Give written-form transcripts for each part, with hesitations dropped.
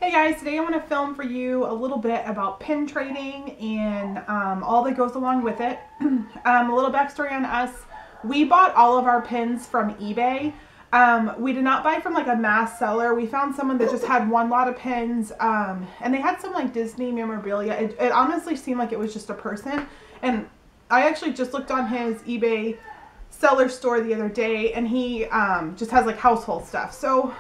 Hey guys, today I want to film for you a little bit about pin trading and all that goes along with it. A little backstory on us. We bought all of our pins from eBay. We did not buy from like a mass seller. We found someone that just had one lot of pins and they had some like Disney memorabilia. It honestly seemed like it was just a person. And I actually just looked on his eBay seller store the other day and he just has like household stuff. So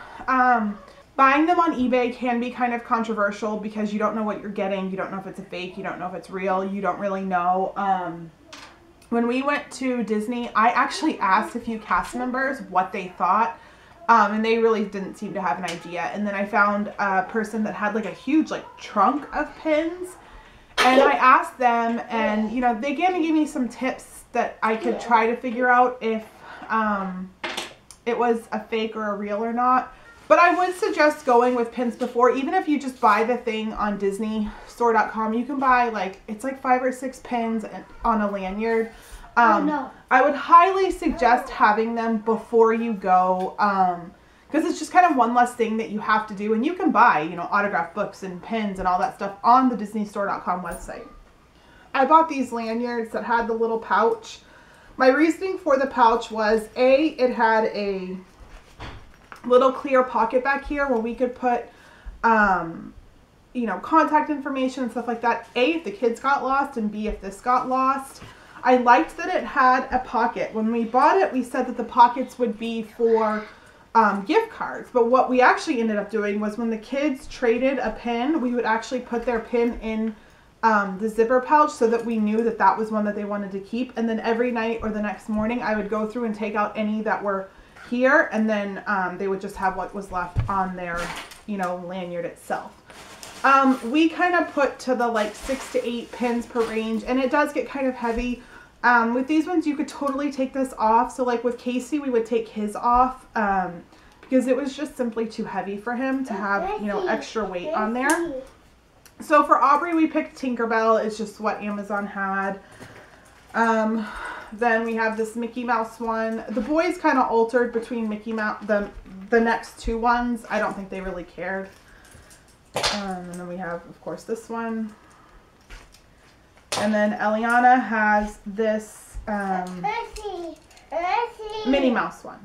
buying them on eBay can be kind of controversial because you don't know what you're getting. You don't know if it's a fake. You don't know if it's real. You don't really know. When we went to Disney, I actually asked a few cast members what they thought, and they really didn't seem to have an idea. And then I found a person that had like a huge like trunk of pins, and I asked them, and you know, they gave me some tips that I could try to figure out if it was a fake or a real or not. But I would suggest going with pins before, even if you just buy the thing on DisneyStore.com. You can buy like, it's like 5 or 6 pins on a lanyard. I would highly suggest having them before you go, because it's just kind of one less thing that you have to do. And you can buy, you know, autographed books and pins and all that stuff on the DisneyStore.com website. I bought these lanyards that had the little pouch. My reasoning for the pouch was, A, it had a little clear pocket back here where we could put you know, contact information and stuff like that. A, if the kids got lost, and B, if this got lost. I liked that it had a pocket. When we bought it, we said that the pockets would be for gift cards, but what we actually ended up doing was when the kids traded a pin, we would actually put their pin in the zipper pouch so that we knew that that was one that they wanted to keep. And then every night or the next morning I would go through and take out any that were here, and then they would just have what was left on their, you know, lanyard itself. We kind of put to the like 6 to 8 pins per range, and it does get kind of heavy. With these ones you could totally take this off. So like with Casey, we would take his off because it was just simply too heavy for him to have, you know, extra weight on there. So for Aubrey, we picked Tinkerbell. It's just what Amazon had. Then we have this Mickey Mouse one. The boys kind of altered between Mickey Mouse, the next 2 ones. I don't think they really cared. And then we have, of course, this one. And then Eliana has this Minnie Mouse one.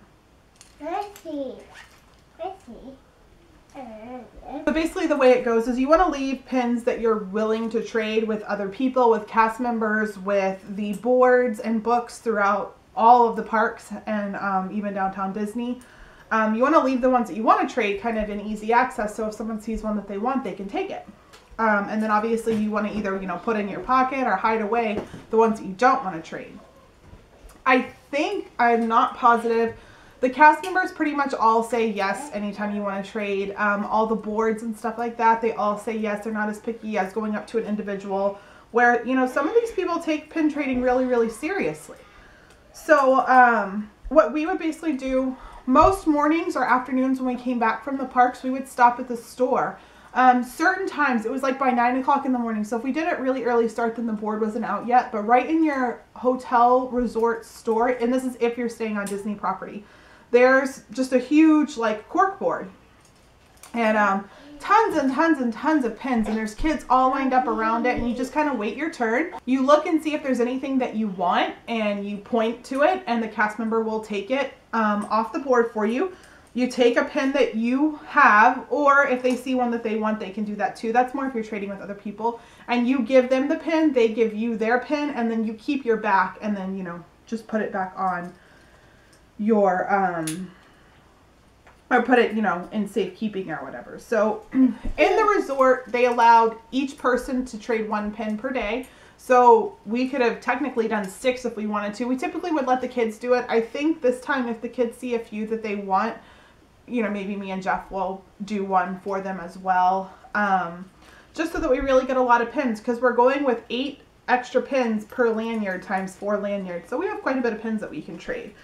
So basically the way it goes is you want to leave pins that you're willing to trade with other people, with cast members, with the boards and books throughout all of the parks and even downtown Disney. You want to leave the ones that you want to trade kind of in easy access, so if someone sees one that they want, they can take it. And then obviously you want to either, you know, put in your pocket or hide away the ones that you don't want to trade. I think, I'm not positive, the cast members pretty much all say yes anytime you want to trade. All the boards and stuff like that, they all say yes. They're not as picky as going up to an individual, where, you know, some of these people take pin trading really, really seriously. So what we would basically do most mornings or afternoons when we came back from the parks, we would stop at the store. Certain times, it was like by 9 o'clock in the morning. So if we did it really early start, then the board wasn't out yet. But right in your hotel resort store, and this is if you're staying on Disney property, there's just a huge like cork board and tons and tons and tons of pins, and there's kids all lined up around it, and you just kind of wait your turn. You look and see if there's anything that you want, and you point to it, and the cast member will take it off the board for you. You take a pin that you have, or if they see one that they want, they can do that too. That's more if you're trading with other people. And you give them the pin, they give you their pin, and then you keep your back, and then, you know, just put it back on your or put it, you know, in safekeeping or whatever. So in the resort, they allowed each person to trade 1 pin per day. So we could have technically done 6 if we wanted to. We typically would let the kids do it. I think this time, if the kids see a few that they want, you know, maybe me and Jeff will do one for them as well. Just so that we really get a lot of pins, because we're going with 8 extra pins per lanyard times 4 lanyards. So we have quite a bit of pins that we can trade.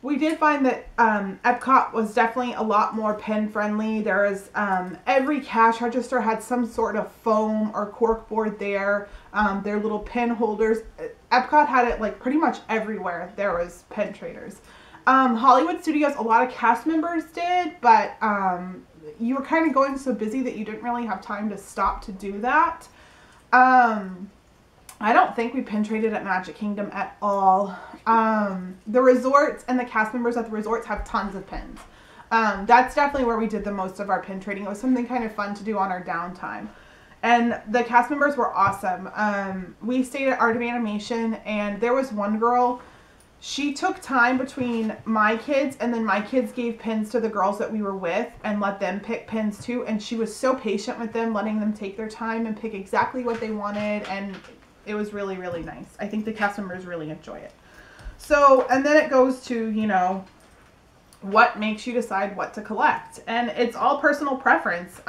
We did find that Epcot was definitely a lot more pin friendly. There is every cash register had some sort of foam or cork board there. Their little pin holders. Epcot had it like pretty much everywhere there was pin traders. Hollywood Studios, a lot of cast members did, but you were kind of going so busy that you didn't really have time to stop to do that. I don't think we pin traded at Magic Kingdom at all. The resorts and the cast members at the resorts have tons of pins. That's definitely where we did the most of our pin trading. It was something kind of fun to do on our downtime. And the cast members were awesome. We stayed at Art of Animation, and there was one girl, she took time between my kids, and then my kids gave pins to the girls that we were with and let them pick pins too. And she was so patient with them, letting them take their time and pick exactly what they wanted. And it was really, really nice. I think the cast members really enjoy it. So, and then it goes to, you know, what makes you decide what to collect. And it's all personal preference.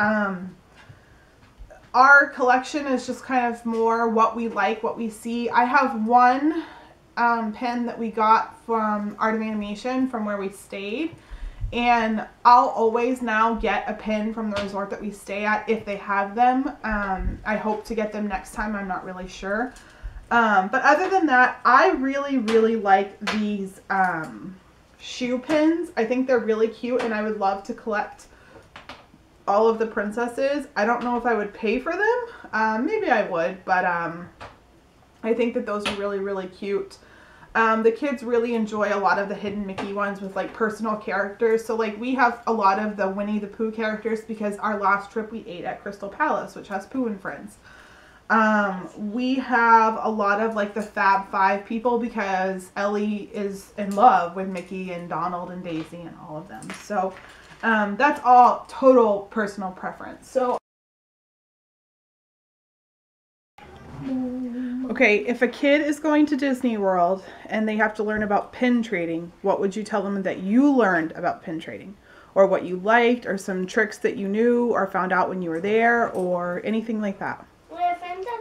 Our collection is just kind of more what we like, what we see. I have one pen that we got from Art of Animation from where we stayed. And I'll always now get a pin from the resort that we stay at if they have them. I hope to get them next time. I'm not really sure. But other than that, I really, really like these shoe pins. I think they're really cute, and I would love to collect all of the princesses. I don't know if I would pay for them. Maybe I would, but I think that those are really, really cute. The kids really enjoy a lot of the Hidden Mickey ones with like personal characters. So like we have a lot of the Winnie the Pooh characters because our last trip we ate at Crystal Palace, which has Pooh and Friends. We have a lot of like the Fab Five people because Ellie is in love with Mickey and Donald and Daisy and all of them. So that's all total personal preference. So okay, if a kid is going to Disney World and they have to learn about pin trading, what would you tell them that you learned about pin trading? Or what you liked, or some tricks that you knew or found out when you were there, or anything like that?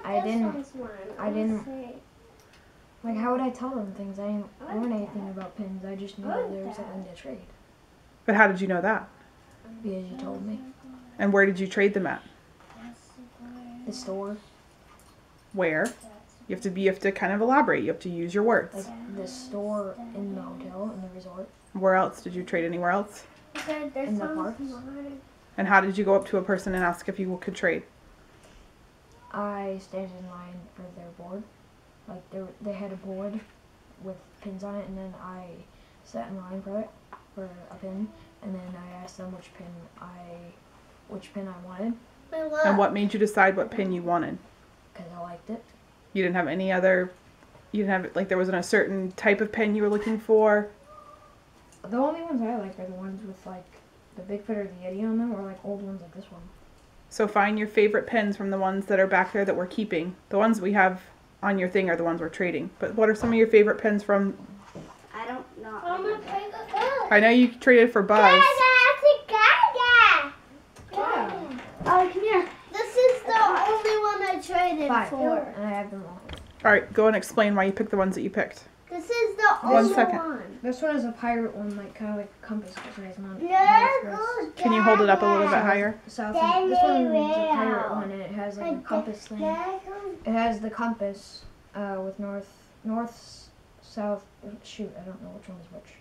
I didn't, like, how would I tell them things? I didn't learn anything about pins. I just knew that there was something to trade. But how did you know that? Because you told me. And where did you trade them at? The store. Where? You have to kind of elaborate. You have to use your words. Like the store in the hotel, in the resort. Where else? Did you trade anywhere else? In the parks. And how did you go up to a person and ask if you could trade? I stayed in line for their board. Like they had a board with pins on it, and then I sat in line for a pin, and then I asked them which pin I wanted. And what made you decide what pin you wanted? Because I liked it. You didn't have any other, you didn't have, like there wasn't a certain type of pen you were looking for? The only ones I like are the ones with like the Bigfoot or the Yeti on them, or like old ones like this one. So find your favorite pens from the ones that are back there that we're keeping. The ones we have on your thing are the ones we're trading. But what are some of your favorite pens from? I don't know. I know you traded for Buzz. Oh, come here. This is the only one I traded 5, for. and I have them all. Alright, go and explain why you picked the ones that you picked. This is the One only second. one. This one is a pirate one, like kind of like a compass size one. Can you hold it up a little bit higher? South. This one's a pirate one, and it has like a compass thing. It has the compass with north, south. Shoot, I don't know which one is which.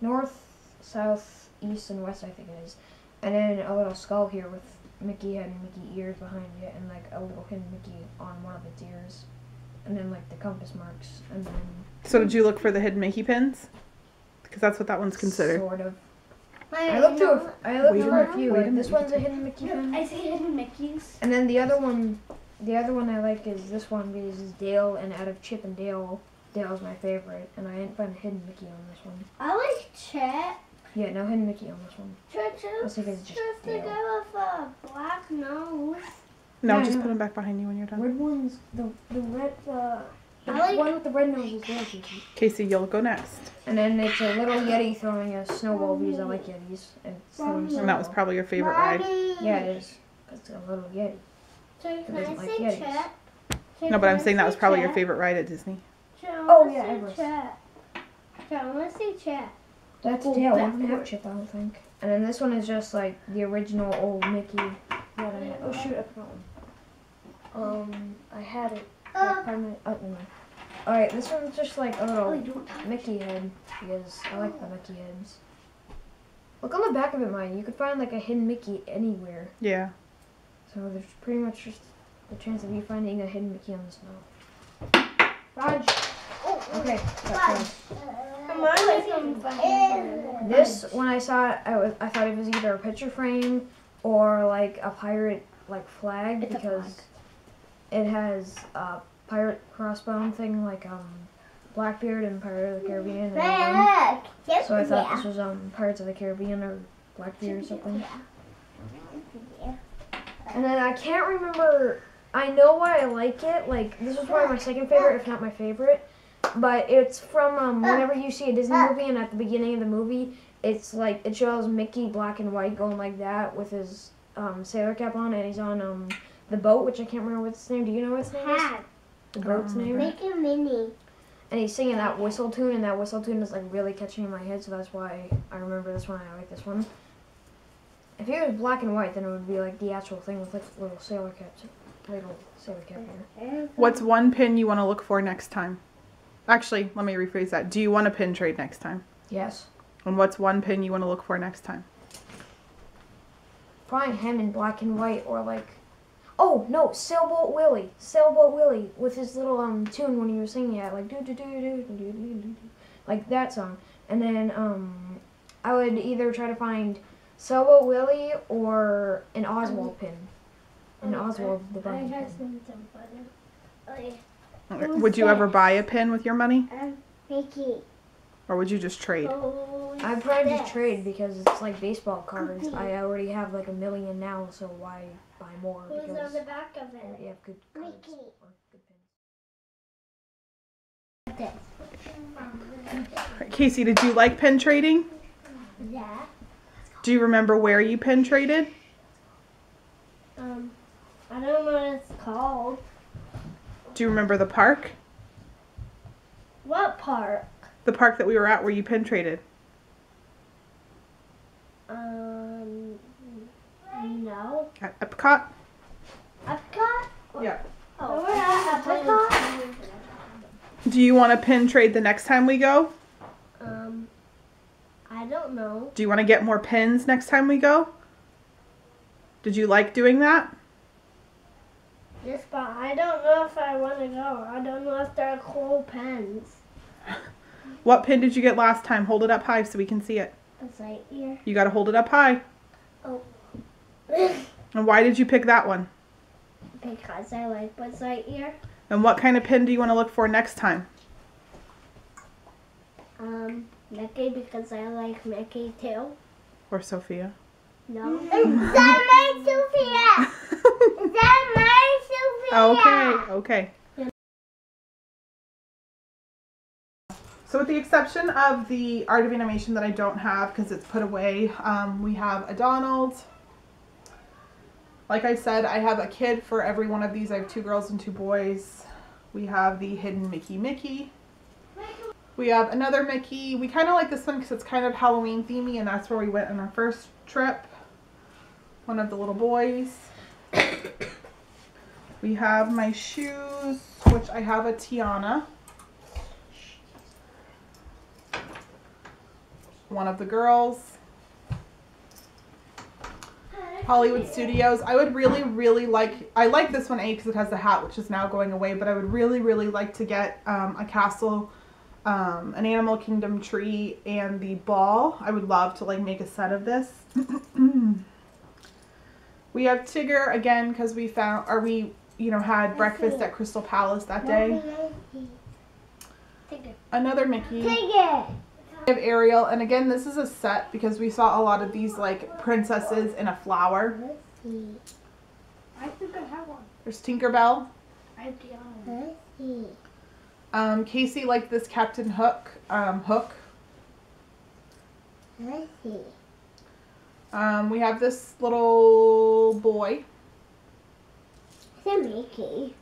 North, south, east, and west, I think it is. And then a little skull here with Mickey head and Mickey ears behind it, and like a little hidden Mickey on one of its ears. And then like the compass marks, and then... So did you look for the hidden Mickey pins? Because that's what that one's considered. Sort of. I looked through a few. Wait a Like, this minute. one's a hidden Mickey pin. I see hidden Mickeys. And then the other one I like is this one because it's Dale, and out of Chip and Dale, Dale's my favorite. And I didn't find a hidden Mickey on this one. I like Chet. Yeah, no hidden Mickey on this one. Chet Let's see if it's just the Dale. guy with a black nose. No, Yeah, just no. put them back behind you when you're done. Red one's the red the I like- one with the red nose is Dale Casey. Casey, you'll go next. And then it's a little Yeti throwing a snowball because I like Yetis. And it's throwing And that was snowball. probably your favorite ride. Yeah, it is. It's a little Yeti. So can doesn't I like say Yetis. Chet? No, but I'm saying that was probably your favorite ride at Disney. Oh, yeah, Everest. Chet. Chet, I want to say Chet. That's Oh, Dale. I don't have backward. Chip, I don't think. And then this one is just like the original old Mickey that I had. Oh shoot, I forgot one. I had it. Like, never mind. Alright, this one's just like a Oh, little you don't have Mickey head because I like the Mickey heads. Look on the back of it, Mine. You could find like a hidden Mickey anywhere. Yeah. So there's pretty much just the chance of you finding a hidden Mickey on the snow. Raj! Okay, that's this, when I saw it, I thought it was either a picture frame or like a pirate like flag, because it has a pirate crossbone thing like Blackbeard and Pirates of the Caribbean. And, so I thought this was Pirates of the Caribbean or Blackbeard or something. And then I can't remember. I know why I like it. Like, this was probably my second favorite, if not my favorite. But it's from whenever you see a Disney movie, and at the beginning of the movie, it's like it shows Mickey black and white going like that with his sailor cap on, and he's on the boat, which I can't remember what's its name. Do you know what its name is? The boat's name. Mickey Minnie. And he's singing that whistle tune, and that whistle tune is like really catching in my head, so that's why I remember this one. I like this one. If it was black and white, then it would be like the actual thing with like little sailor caps. Little sailor cap here. What's one pin you want to look for next time? Actually, let me rephrase that. Do you want a pin trade next time? Yes. And what's one pin you want to look for next time? Probably him in black and white, or like, oh no, Sailboat Willie with his little tune when he was singing it, like do do do do do do do, like that song. And then I would either try to find Sailboat Willie or an Oswald pin. An Oswald the bunny pin. Would you ever buy a pin with your money? Mickey. Or would you just trade? I'd probably just trade, because it's like baseball cards. I already have like 1 million now, so why buy more? Who's Because on the back of I it? already have good cards Mickey. or good pins. Casey, did you like pin trading? Yeah. Do you remember where you pin traded? I don't know what it's called. Do you remember the park? What park? The park that we were at where you pin traded? No. At Epcot? Epcot? Yeah. Oh, we're at Epcot? Do you want to pin trade the next time we go? I don't know. Do you want to get more pins next time we go? Did you like doing that? Yes, but I don't know if I want to go. I don't know if they're cool pens. What pin did you get last time? Hold it up high so we can see it. It's right here. You got to hold it up high. Oh. And why did you pick that one? Because I like Buzz Lightyear. And what kind of pin do you want to look for next time? Mickey, because I like Mickey too. Or Sophia? No. Is that my Sophia? Is that my Sophia? Okay. So with the exception of the Art of Animation that I don't have because it's put away, we have a Donald. Like I said, I have a kid for every one of these. I have 2 girls and 2 boys. We have the hidden Mickey. We have another Mickey. We kind of like this one because it's kind of Halloween themey, and that's where we went on our first trip. One of the little boys. We have my shoes, which I have a Tiana. One of the girls. Hollywood Studios. I would really like, I like this one, A, because it has the hat, which is now going away, but I would really like to get a castle, an Animal Kingdom tree, and the ball. I would love to like make a set of this. We have Tigger again because we found, or we, you know, had breakfast at Crystal Palace that day. Tigger. Another Mickey. Tigger. We have Ariel, and again, this is a set because we saw a lot of these like princesses in a flower. I think I have one. There's Tinkerbell. I have Tiana. Casey liked this Captain Hook. Hook. We have this little boy. It's a Mickey.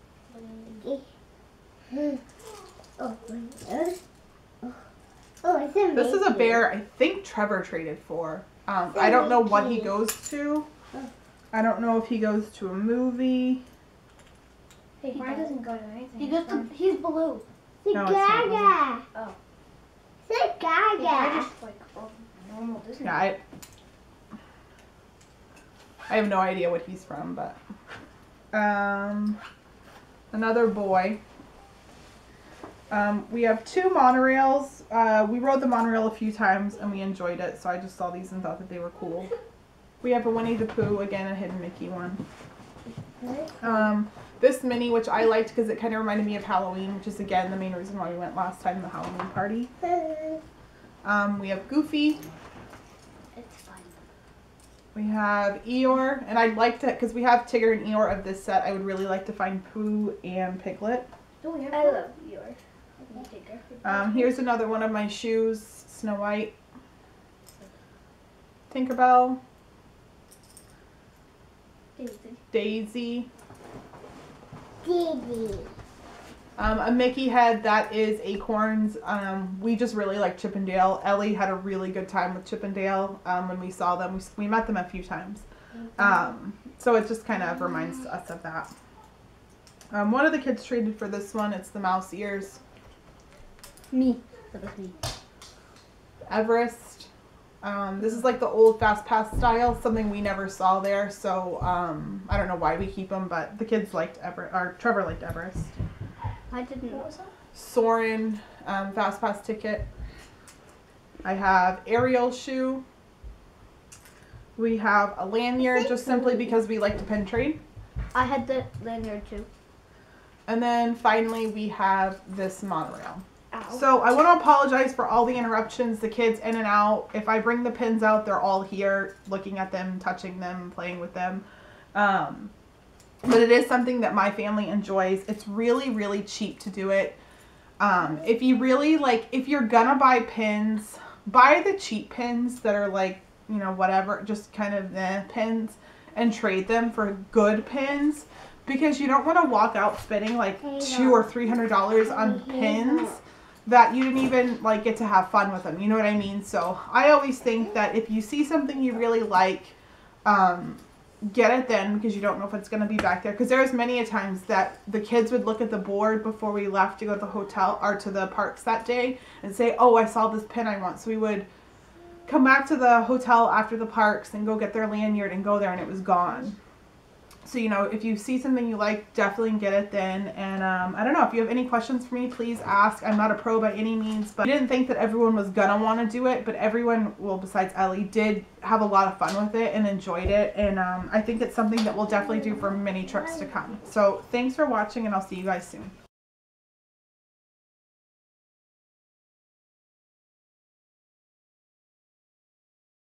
Oh, it's a Mickey. This is a bear I think Trevor traded for. I don't know what he goes to. I don't know if he goes to a movie. Hey, Brian doesn't go to anything. He goes to, he's blue. No, it's not Gaga. Oh. It's Gaga. I just like, normal Disney. Yeah, I have no idea what he's from, but another boy. We have 2 monorails. We rode the monorail a few times and we enjoyed it, so I just saw these and thought that they were cool. We have a Winnie the Pooh, again a Hidden Mickey one. This mini, which I liked because it kind of reminded me of Halloween, which is again the main reason why we went last time, the Halloween party. We have Goofy. It's fun. We have Eeyore, and I'd like to, because we have Tigger and Eeyore of this set, I would really like to find Pooh and Piglet. Oh, we have I love yours. Here's another one of my shoes, Snow White. Tinkerbell. Daisy. A Mickey head, that is Acorns. We just really like Chip and Dale. Ellie had a really good time with Chip and Dale when we saw them. We met them a few times. So it just kind of reminds us of that. One of the kids traded for this one. It's the mouse ears. Me. That was me. Everest. This is like the old Fast Pass style, something we never saw there. So I don't know why we keep them, but the kids liked Everest, or Trevor liked Everest. I didn't know that. Soarin' Fast Pass ticket. I have Ariel shoe. We have a lanyard, just simply because we like to pin trade. I had the lanyard too. And then finally we have this monorail. Ow. So I want to apologize for all the interruptions, the kids in and out. If I bring the pins out, they're all here, looking at them, touching them, playing with them. But it is something that my family enjoys. It's really, really cheap to do it. If you really if you're gonna buy pins, buy the cheap pins that are like, you know, whatever, just kind of pins, and trade them for good pins, because you don't want to walk out spending like $200 or $300 on pins that you didn't even get to have fun with them. You know what I mean? So I always think that if you see something you really like, get it then, because you don't know if it's going to be back there. Because there's many a times that the kids would look at the board before we left to go to the hotel or to the parks that day and say, oh, I saw this pin I want. So we would come back to the hotel after the parks and go get their lanyard and go there, and it was gone. So, you know, if you see something you like, definitely get it then. And I don't know, if you have any questions for me, please ask. I'm not a pro by any means, but I didn't think that everyone was gonna want to do it, but everyone, well, besides Ellie, did have a lot of fun with it and enjoyed it. And I think it's something that we'll definitely do for many trips to come. So thanks for watching, and I'll see you guys soon.